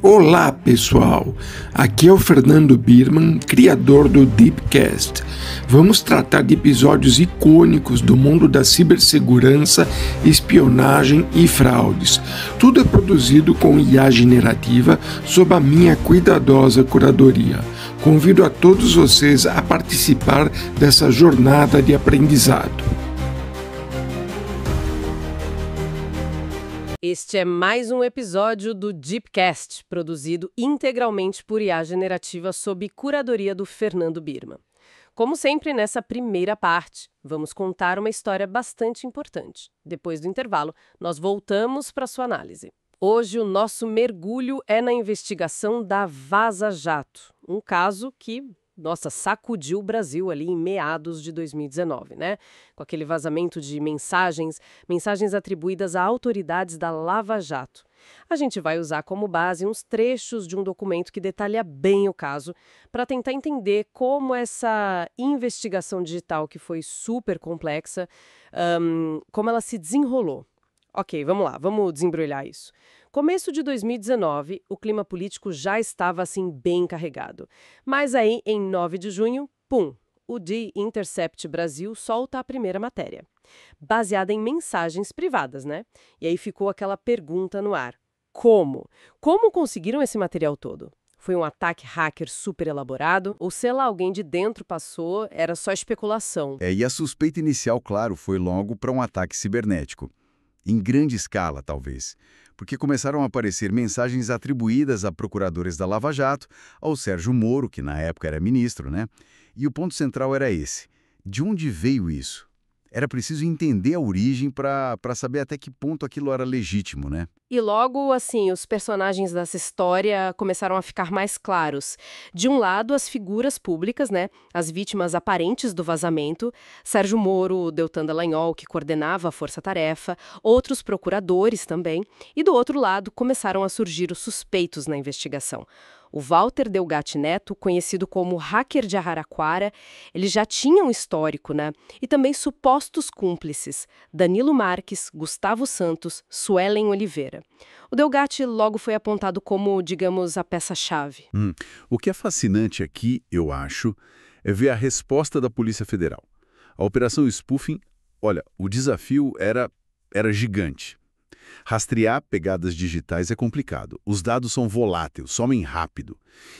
Olá pessoal, aqui é o Fernando Birman, criador do Deepcast. Vamos tratar de episódios icônicos do mundo da cibersegurança, espionagem e fraudes. Tudo é produzido com IA generativa sob a minha cuidadosa curadoria. Convido a todos vocês a participar dessa jornada de aprendizado. Este é mais um episódio do Deepcast, produzido integralmente por IA generativa sob curadoria do Fernando Birman. Como sempre, nessa primeira parte, vamos contar uma história bastante importante. Depois do intervalo, nós voltamos para sua análise. Hoje, o nosso mergulho é na investigação da Vaza Jato, um caso que sacudiu o Brasil ali em meados de 2019, né? Com aquele vazamento de mensagens atribuídas a autoridades da Lava Jato. A gente vai usar como base uns trechos de um documento que detalha bem o caso, para tentar entender como essa investigação digital, que foi super complexa, como ela se desenrolou. Ok, vamos lá, vamos desembrulhar isso. Começo de 2019, o clima político já estava assim bem carregado. Mas aí, em 9 de junho, o The Intercept Brasil solta a primeira matéria. Baseada em mensagens privadas, né? E aí ficou aquela pergunta no ar. Como? Como conseguiram esse material todo? Foi um ataque hacker super elaborado? Ou sei lá, alguém de dentro passou, era só especulação? E a suspeita inicial, claro, foi logo para um ataque cibernético. Em grande escala, talvez, porque começaram a aparecer mensagens atribuídas a procuradores da Lava Jato, ao Sérgio Moro, que na época era ministro, né? E o ponto central era esse. De onde veio isso? Era preciso entender a origem para saber até que ponto aquilo era legítimo, né? E logo, assim, os personagens dessa história começaram a ficar mais claros. De um lado, as figuras públicas, né? As vítimas aparentes do vazamento, Sérgio Moro, Deltan Dallagnol, que coordenava a força-tarefa, outros procuradores também. E do outro lado, começaram a surgir os suspeitos na investigação. O Walter Delgatti Neto, conhecido como hacker de Araraquara, ele já tinha um histórico, né? E também supostos cúmplices, Danilo Marques, Gustavo Santos, Suelen Oliveira. O Delgatti logo foi apontado como, digamos, a peça-chave. O que é fascinante aqui, eu acho, é ver a resposta da Polícia Federal. A Operação Spoofing, olha, o desafio era gigante. Rastrear pegadas digitais é complicado. Os dados são voláteis, somem rápido.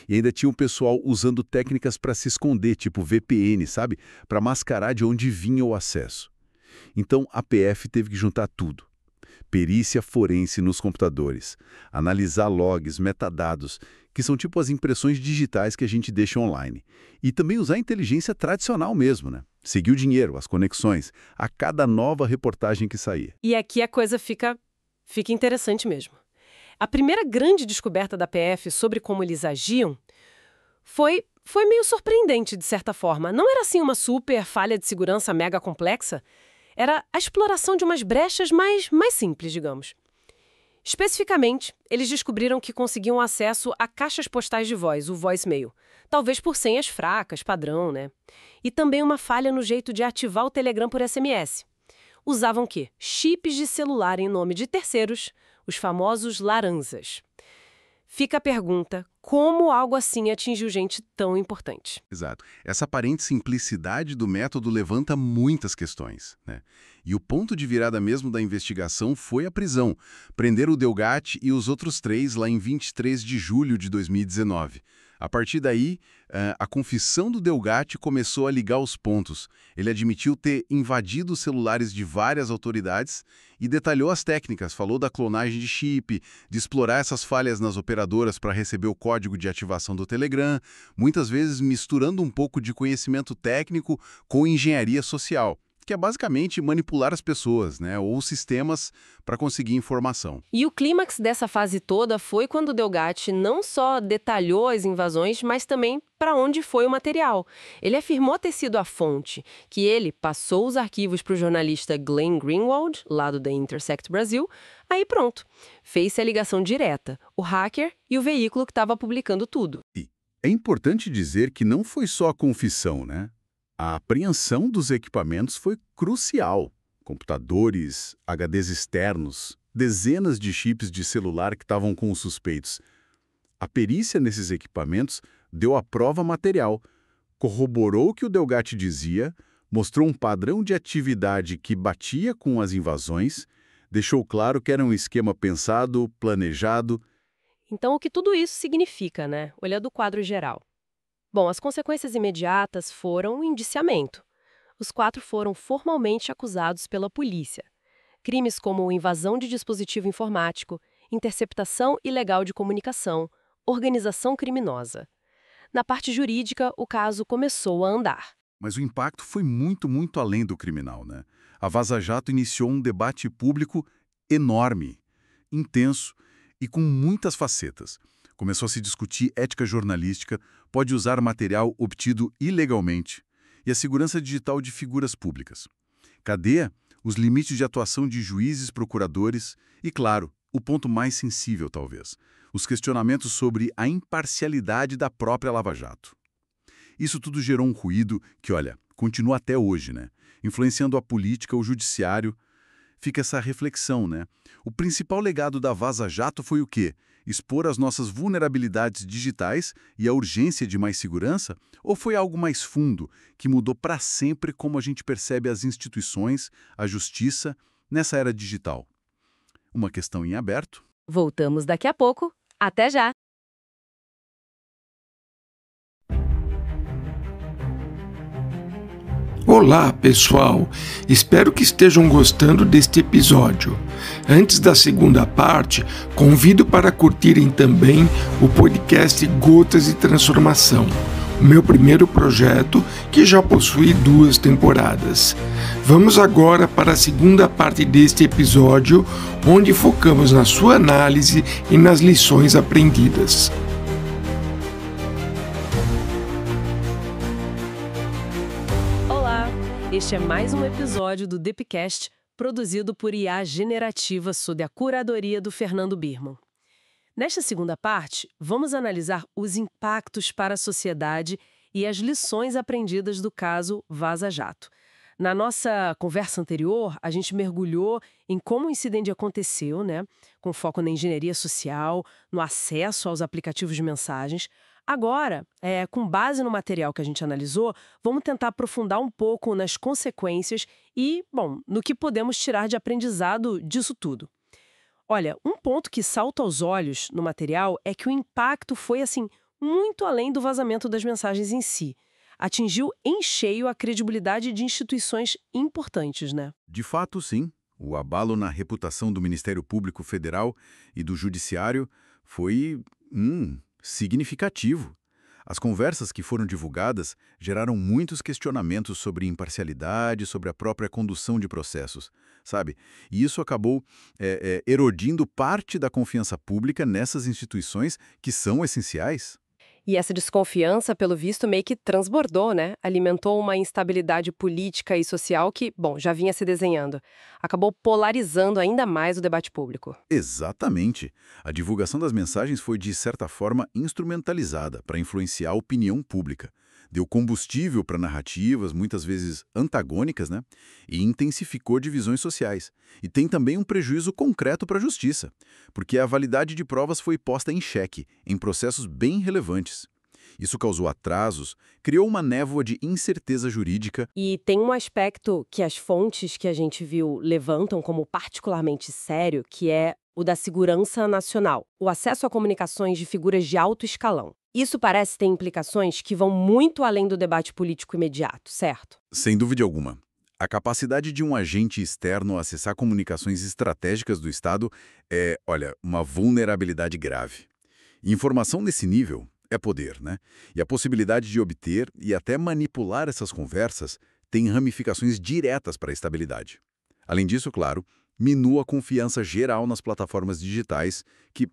E ainda tinha o pessoal usando técnicas para se esconder, tipo VPN, sabe? Para mascarar de onde vinha o acesso. Então a PF teve que juntar tudo. Perícia forense nos computadores, analisar logs, metadados, que são tipo as impressões digitais que a gente deixa online. E também usar a inteligência tradicional mesmo, né? Seguir o dinheiro, as conexões, a cada nova reportagem que saía. E aqui a coisa fica interessante mesmo. A primeira grande descoberta da PF sobre como eles agiam foi meio surpreendente, de certa forma. Não era assim uma super falha de segurança mega complexa. Era a exploração de umas brechas mais simples, digamos. Especificamente, eles descobriram que conseguiam acesso a caixas postais de voz, o voicemail. Talvez por senhas fracas, padrão, né? E também uma falha no jeito de ativar o Telegram por SMS. Usavam o quê? Chips de celular em nome de terceiros, os famosos laranjas. Fica a pergunta, como algo assim atingiu gente tão importante? Exato. Essa aparente simplicidade do método levanta muitas questões, né? E o ponto de virada mesmo da investigação foi a prisão. Prenderam o Delgatti e os outros 3 lá em 23 de julho de 2019. A partir daí, a confissão do Delgatti começou a ligar os pontos. Ele admitiu ter invadido os celulares de várias autoridades e detalhou as técnicas, falou da clonagem de chip, de explorar essas falhas nas operadoras para receber o código de ativação do Telegram, muitas vezes misturando um pouco de conhecimento técnico com engenharia social, que é basicamente manipular as pessoas, né, ou sistemas para conseguir informação. E o clímax dessa fase toda foi quando o Delgatti não só detalhou as invasões, mas também para onde foi o material. Ele afirmou ter sido a fonte, que ele passou os arquivos para o jornalista Glenn Greenwald, lá do The Intercept Brasil, aí pronto, fez-se a ligação direta, o hacker e o veículo que estava publicando tudo. E é importante dizer que não foi só a confissão, né? A apreensão dos equipamentos foi crucial. Computadores, HDs externos, dezenas de chips de celular que estavam com os suspeitos. A perícia nesses equipamentos deu a prova material, corroborou o que o Delgatti dizia, mostrou um padrão de atividade que batia com as invasões, deixou claro que era um esquema pensado, planejado. Então, o que tudo isso significa, né? Olhando o quadro geral. Bom, as consequências imediatas foram o indiciamento. Os 4 foram formalmente acusados pela polícia. Crimes como invasão de dispositivo informático, interceptação ilegal de comunicação, organização criminosa. Na parte jurídica, o caso começou a andar. Mas o impacto foi muito, muito além do criminal, né? A Vaza Jato iniciou um debate público enorme, intenso e com muitas facetas. Começou a se discutir ética jornalística, pode usar material obtido ilegalmente e a segurança digital de figuras públicas. Cadê os limites de atuação de juízes, procuradores e, claro, o ponto mais sensível, talvez, os questionamentos sobre a imparcialidade da própria Lava Jato. Isso tudo gerou um ruído que, olha, continua até hoje, né? Influenciando a política, o judiciário. Fica essa reflexão, né? O principal legado da Vaza Jato foi o quê? Expor as nossas vulnerabilidades digitais e a urgência de mais segurança? Ou foi algo mais fundo, que mudou para sempre como a gente percebe as instituições, a justiça, nessa era digital? Uma questão em aberto. Voltamos daqui a pouco. Até já! Olá, pessoal! Espero que estejam gostando deste episódio. Antes da segunda parte, convido para curtirem também o podcast Gotas de Transformação, o meu primeiro projeto que já possui 2 temporadas. Vamos agora para a segunda parte deste episódio, onde focamos na sua análise e nas lições aprendidas. Este é mais um episódio do Dipcast, produzido por IA Generativa sob a curadoria do Fernando Birman. Nesta segunda parte, vamos analisar os impactos para a sociedade e as lições aprendidas do caso Vaza Jato. Na nossa conversa anterior, a gente mergulhou em como o incidente aconteceu, né? Com foco na engenharia social, no acesso aos aplicativos de mensagens. Agora, com base no material que a gente analisou, vamos tentar aprofundar um pouco nas consequências e, bom, no que podemos tirar de aprendizado disso tudo. Olha, um ponto que salta aos olhos no material é que o impacto foi, assim, muito além do vazamento das mensagens em si. Atingiu em cheio a credibilidade de instituições importantes, né? De fato, sim. O abalo na reputação do Ministério Público Federal e do Judiciário foi significativo. As conversas que foram divulgadas geraram muitos questionamentos sobre imparcialidade, sobre a própria condução de processos, sabe? E isso acabou erodindo parte da confiança pública nessas instituições que são essenciais. E essa desconfiança, pelo visto, meio que transbordou, né? Alimentou uma instabilidade política e social que, bom, já vinha se desenhando. Acabou polarizando ainda mais o debate público. Exatamente. A divulgação das mensagens foi, de certa forma, instrumentalizada para influenciar a opinião pública. Deu combustível para narrativas, muitas vezes antagônicas, né? E intensificou divisões sociais. E tem também um prejuízo concreto para a justiça, porque a validade de provas foi posta em xeque, em processos bem relevantes. Isso causou atrasos, criou uma névoa de incerteza jurídica. E tem um aspecto que as fontes que a gente viu levantam como particularmente sério, que é o da segurança nacional, o acesso a comunicações de figuras de alto escalão. Isso parece ter implicações que vão muito além do debate político imediato, certo? Sem dúvida alguma. A capacidade de um agente externo acessar comunicações estratégicas do Estado é, uma vulnerabilidade grave. E informação nesse nível é poder, né? E a possibilidade de obter e até manipular essas conversas tem ramificações diretas para a estabilidade. Além disso, claro, minua a confiança geral nas plataformas digitais que,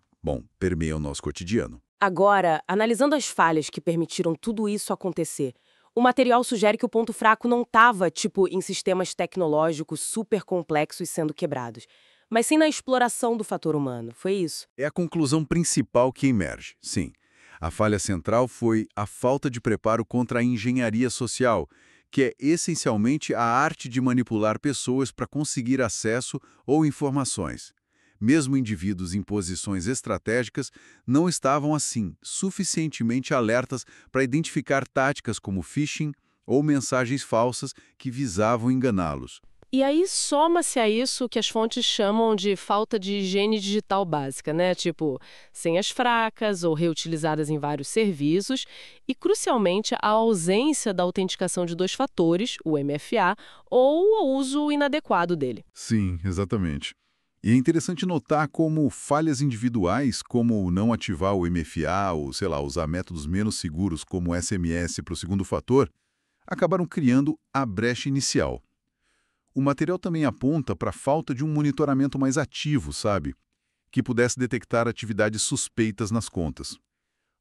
permeiam o nosso cotidiano. Agora, analisando as falhas que permitiram tudo isso acontecer, o material sugere que o ponto fraco não estava, em sistemas tecnológicos super complexos sendo quebrados, mas sim na exploração do fator humano. Foi isso? É a conclusão principal que emerge, sim. A falha central foi a falta de preparo contra a engenharia social, que é essencialmente a arte de manipular pessoas para conseguir acesso ou informações. Mesmo indivíduos em posições estratégicas não estavam, assim, suficientemente alertas para identificar táticas como phishing ou mensagens falsas que visavam enganá-los. E aí soma-se a isso o que as fontes chamam de falta de higiene digital básica, né? Tipo, senhas fracas ou reutilizadas em vários serviços e, crucialmente, a ausência da autenticação de 2 fatores, o MFA, ou o uso inadequado dele. Sim, exatamente. E é interessante notar como falhas individuais, como não ativar o MFA ou, sei lá, usar métodos menos seguros como SMS para o segundo fator, acabaram criando a brecha inicial. O material também aponta para a falta de um monitoramento mais ativo, sabe? Que pudesse detectar atividades suspeitas nas contas.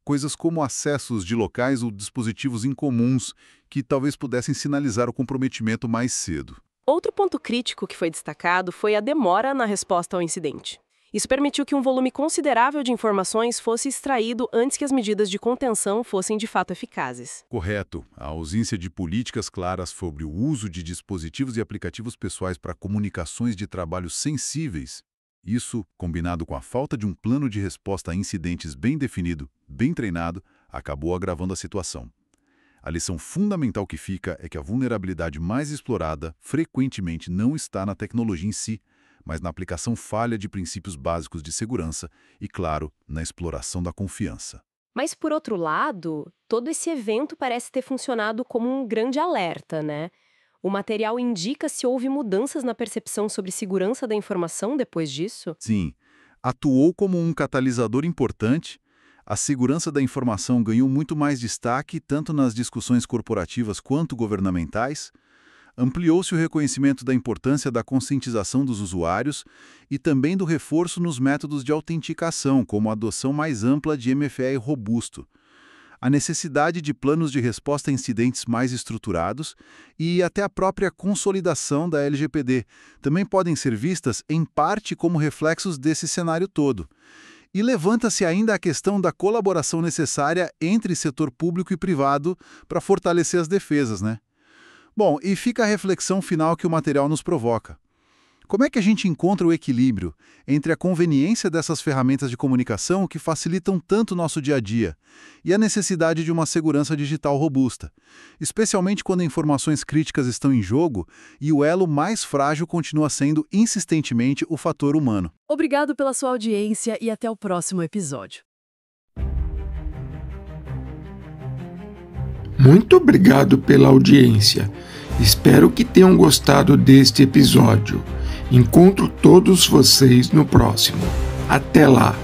Coisas como acessos de locais ou dispositivos incomuns que talvez pudessem sinalizar o comprometimento mais cedo. Outro ponto crítico que foi destacado foi a demora na resposta ao incidente. Isso permitiu que um volume considerável de informações fosse extraído antes que as medidas de contenção fossem de fato eficazes. Correto. A ausência de políticas claras sobre o uso de dispositivos e aplicativos pessoais para comunicações de trabalho sensíveis. Isso, combinado com a falta de um plano de resposta a incidentes bem definido, bem treinado, acabou agravando a situação. A lição fundamental que fica é que a vulnerabilidade mais explorada frequentemente não está na tecnologia em si, mas na aplicação falha de princípios básicos de segurança e, claro, na exploração da confiança. Mas, por outro lado, todo esse evento parece ter funcionado como um grande alerta, né? O material indica se houve mudanças na percepção sobre segurança da informação depois disso? Sim, atuou como um catalisador importante. A segurança da informação ganhou muito mais destaque tanto nas discussões corporativas quanto governamentais. Ampliou-se o reconhecimento da importância da conscientização dos usuários e também do reforço nos métodos de autenticação, como a adoção mais ampla de MFA robusto, a necessidade de planos de resposta a incidentes mais estruturados e até a própria consolidação da LGPD também podem ser vistas, em parte, como reflexos desse cenário todo. E levanta-se ainda a questão da colaboração necessária entre setor público e privado para fortalecer as defesas, né? Bom, e fica a reflexão final que o material nos provoca. Como é que a gente encontra o equilíbrio entre a conveniência dessas ferramentas de comunicação que facilitam tanto o nosso dia a dia e a necessidade de uma segurança digital robusta, especialmente quando informações críticas estão em jogo e o elo mais frágil continua sendo insistentemente o fator humano? Obrigado pela sua audiência e até o próximo episódio. Muito obrigado pela audiência. Espero que tenham gostado deste episódio. Encontro todos vocês no próximo. Até lá!